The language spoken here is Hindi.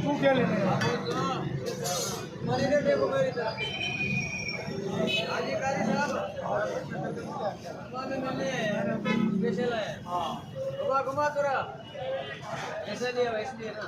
तू क्या लेने स्पेशल है। घुमा घुमा तोरा ऐसा नहीं है वैसे नहीं है ना।